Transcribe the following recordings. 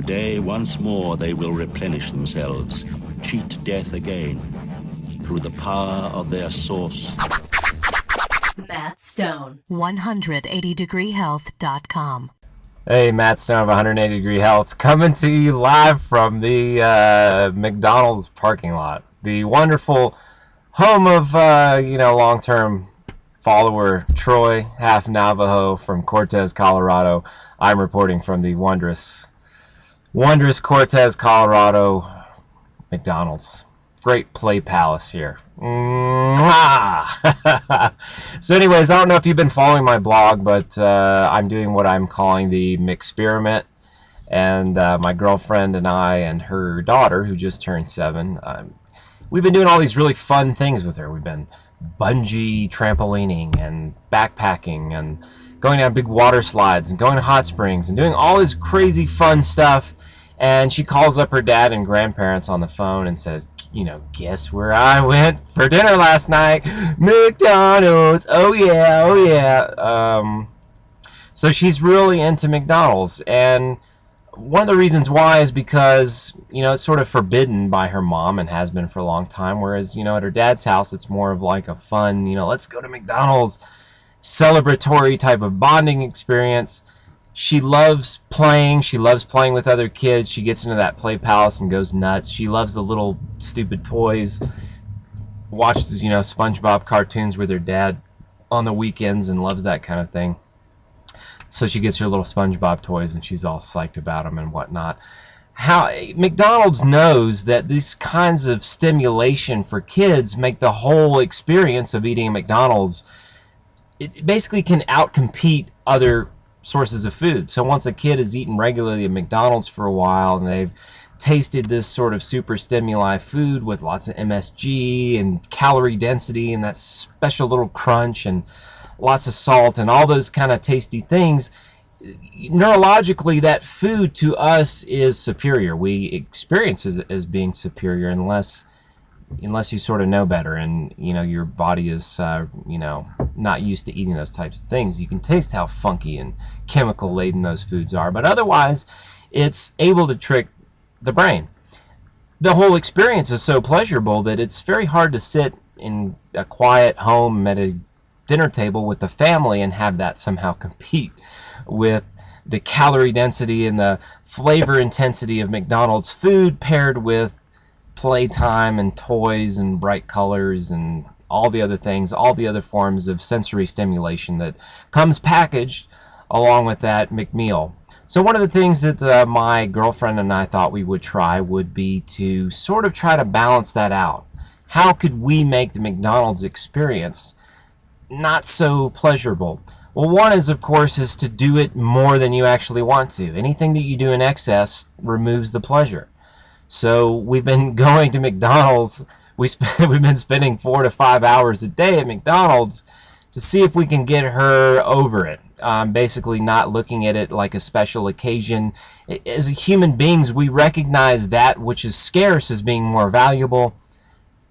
Today, once more, they will replenish themselves, cheat death again, through the power of their source. Matt Stone, 180degreehealth.com. Hey, Matt Stone of 180 Degree Health, coming to you live from the McDonald's parking lot. The wonderful home of, long-term follower Troy, half Navajo from Cortez, Colorado. I'm reporting from the wondrous Cortez, Colorado McDonald's. Great play palace here. Mwah! So anyways, I don't know if you've been following my blog, but I'm doing what I'm calling the McExperiment. And my girlfriend and I and her daughter, who just turned 7, we've been doing all these really fun things with her. We've been bungee trampolining and backpacking and going down big water slides and going to hot springs and doing all this crazy fun stuff. And she calls up her dad and grandparents on the phone and says, guess where I went for dinner last night? McDonald's. Oh yeah, oh yeah. So she's really into McDonald's, and one of the reasons why is because it's sort of forbidden by her mom and has been for a long time, whereas at her dad's house it's more of like a fun, let's go to McDonald's, celebratory type of bonding experience. She loves playing. She loves playing with other kids. She gets into that play palace and goes nuts. She loves the little stupid toys. Watches, SpongeBob cartoons with her dad on the weekends and loves that kind of thing. So she gets her little SpongeBob toys and she's all psyched about them and whatnot. McDonald's knows that these kinds of stimulation for kids make the whole experience of eating at McDonald's, it basically can outcompete other sources of food. So once a kid has eaten regularly at McDonald's for a while and they've tasted this sort of super stimuli food with lots of MSG and calorie density and that special little crunch and lots of salt and all those kind of tasty things, neurologically that food to us is superior. We experience it as being superior unless you sort of know better and your body is not used to eating those types of things. You can taste how funky and chemical laden those foods are, but otherwise it's able to trick the brain. The whole experience is so pleasurable that it's very hard to sit in a quiet home at a dinner table with the family and have that somehow compete with the calorie density and the flavor intensity of McDonald's food paired with playtime and toys and bright colors and all the other things, all the other forms of sensory stimulation that comes packaged along with that McMeal. So one of the things that my girlfriend and I thought we would try would be to sort of try to balance that out. How could we make the McDonald's experience not so pleasurable? Well, one is, of course, is to do it more than you actually want to. Anything that you do in excess removes the pleasure. So we've been going to McDonald's. We've been spending 4 to 5 hours a day at McDonald's to see if we can get her over it. Basically not looking at it like a special occasion. As human beings, we recognize that which is scarce as being more valuable.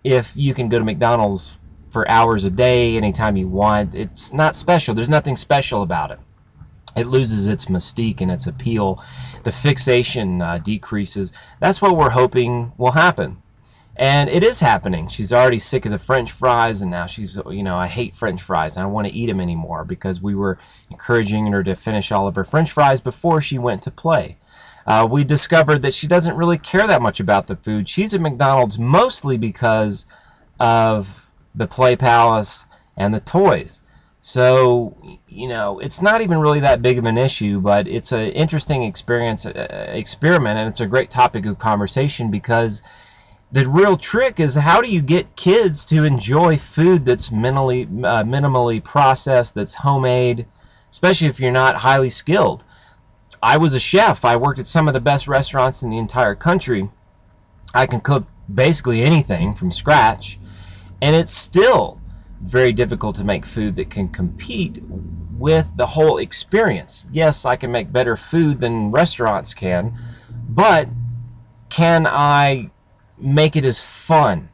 If you can go to McDonald's for hours a day, anytime you want, it's not special. There's nothing special about it. It loses its mystique and its appeal. The fixation decreases. That's what we're hoping will happen. And it is happening. She's already sick of the French fries, and now she's, I hate French fries. I don't want to eat them anymore because we were encouraging her to finish all of her French fries before she went to play. We discovered that she doesn't really care that much about the food. She's at McDonald's mostly because of the Play Palace and the toys. So, it's not even really that big of an issue, but it's an interesting experiment, and it's a great topic of conversation because the real trick is how do you get kids to enjoy food that's minimally processed, that's homemade, especially if you're not highly skilled. I was a chef. I worked at some of the best restaurants in the entire country. I can cook basically anything from scratch, and it's still very difficult to make food that can compete with the whole experience. Yes, I can make better food than restaurants can, but can I make it as fun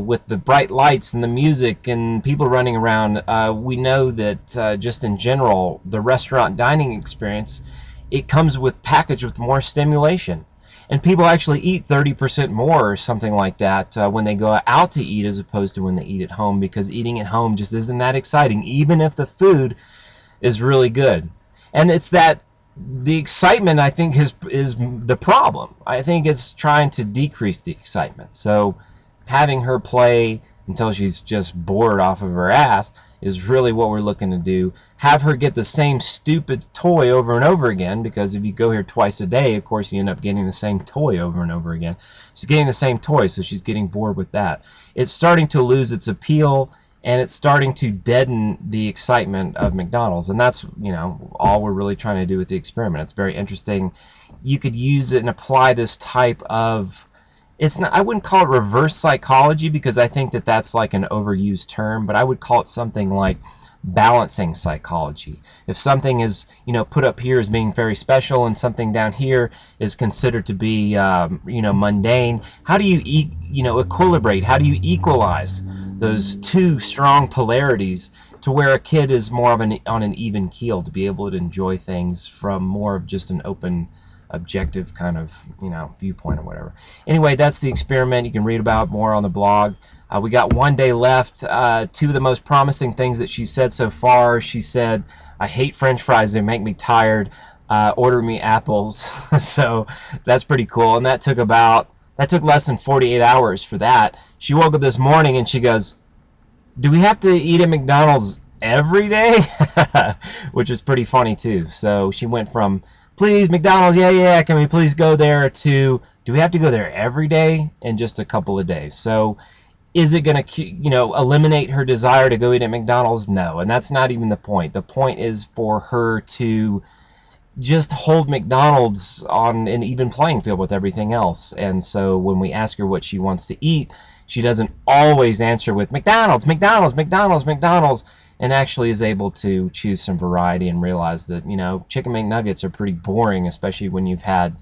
with the bright lights and the music and people running around? We know that just in general, the restaurant dining experience it comes packaged with more stimulation. And people actually eat 30% more or something like that when they go out to eat as opposed to when they eat at home, because eating at home just isn't that exciting, even if the food is really good. And it's that the excitement, I think, is the problem. I think it's trying to decrease the excitement. So having her play until she's just bored off of her ass is really what we're looking to do. Have her get the same stupid toy over and over again, because if you go here twice a day, of course you end up getting the same toy over and over again. She's getting the same toy, so she's getting bored with that. It's starting to lose its appeal, and it's starting to deaden the excitement of McDonald's. And that's, all we're really trying to do with the experiment. It's very interesting. You could use it and apply this type of, I wouldn't call it reverse psychology, because I think that that's like an overused term, but I would call it something like balancing psychology. If something is, put up here as being very special and something down here is considered to be, mundane, how do you equilibrate? How do you equalize those two strong polarities to where a kid is more of on an even keel, to be able to enjoy things from more of just an open, objective kind of viewpoint or whatever. Anyway, that's the experiment. You can read about more on the blog. We got 1 day left. Two of the most promising things that she said so far. She said, "I hate French fries. They make me tired. Order me apples." So that's pretty cool. And that took less than 48 hours for that. She woke up this morning and she goes, "Do we have to eat at McDonald's every day?" Which is pretty funny too. So she went from, "Please, McDonald's, yeah, can we please go there," to, "Do we have to go there every day?" in just a couple of days. So is it going to, eliminate her desire to go eat at McDonald's? No, and that's not even the point. The point is for her to just hold McDonald's on an even playing field with everything else. And so when we ask her what she wants to eat, she doesn't always answer with McDonald's, McDonald's, McDonald's, McDonald's, and actually is able to choose some variety and realize that, chicken McNuggets are pretty boring, especially when you've had,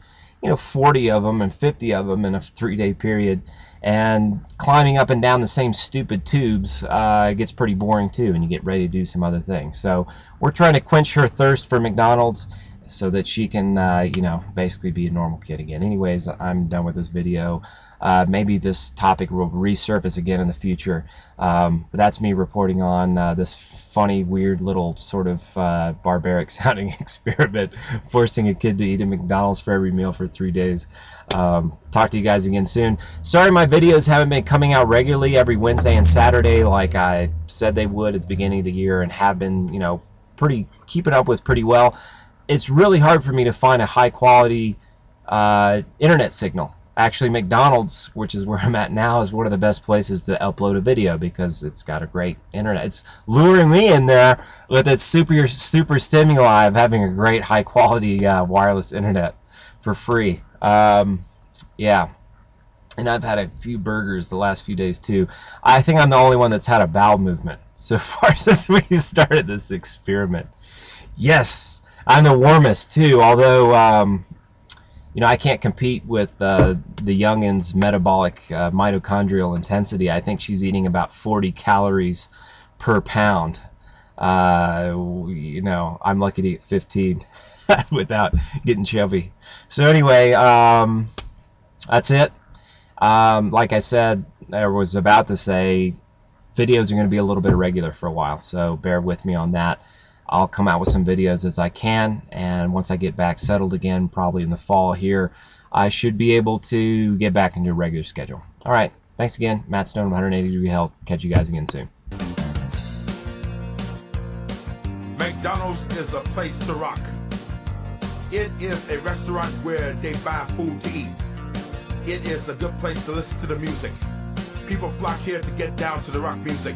40 of them and 50 of them in a 3-day period. And climbing up and down the same stupid tubes gets pretty boring too, and you get ready to do some other things. So we're trying to quench her thirst for McDonald's so that she can, basically be a normal kid again. Anyways, I'm done with this video. Maybe this topic will resurface again in the future. But that's me reporting on this funny, weird little sort of barbaric sounding experiment, forcing a kid to eat at McDonald's for every meal for 3 days. Talk to you guys again soon. Sorry my videos haven't been coming out regularly every Wednesday and Saturday like I said they would at the beginning of the year, and have been, keeping up with pretty well. It's really hard for me to find a high quality internet signal. Actually, McDonald's, which is where I'm at now, is one of the best places to upload a video because it's got a great internet. It's luring me in there with its super stimuli of having a great high quality wireless internet for free. Yeah, and I've had a few burgers the last few days too. I think I'm the only one that's had a bowel movement so far since we started this experiment. Yes, I'm the warmest too, although I can't compete with the youngin's metabolic mitochondrial intensity. I think she's eating about 40 calories per pound. I'm lucky to eat 15 without getting chubby. So anyway, that's it. Like I said, I was about to say, videos are going to be a little bit irregular for a while, so bear with me on that. I'll come out with some videos as I can, and once I get back settled again, probably in the fall here, I should be able to get back into a regular schedule. All right, thanks again. Matt Stone, 180 Degree Health. Catch you guys again soon. McDonald's is a place to rock. It is a restaurant where they buy food to eat. It is a good place to listen to the music. People flock here to get down to the rock music.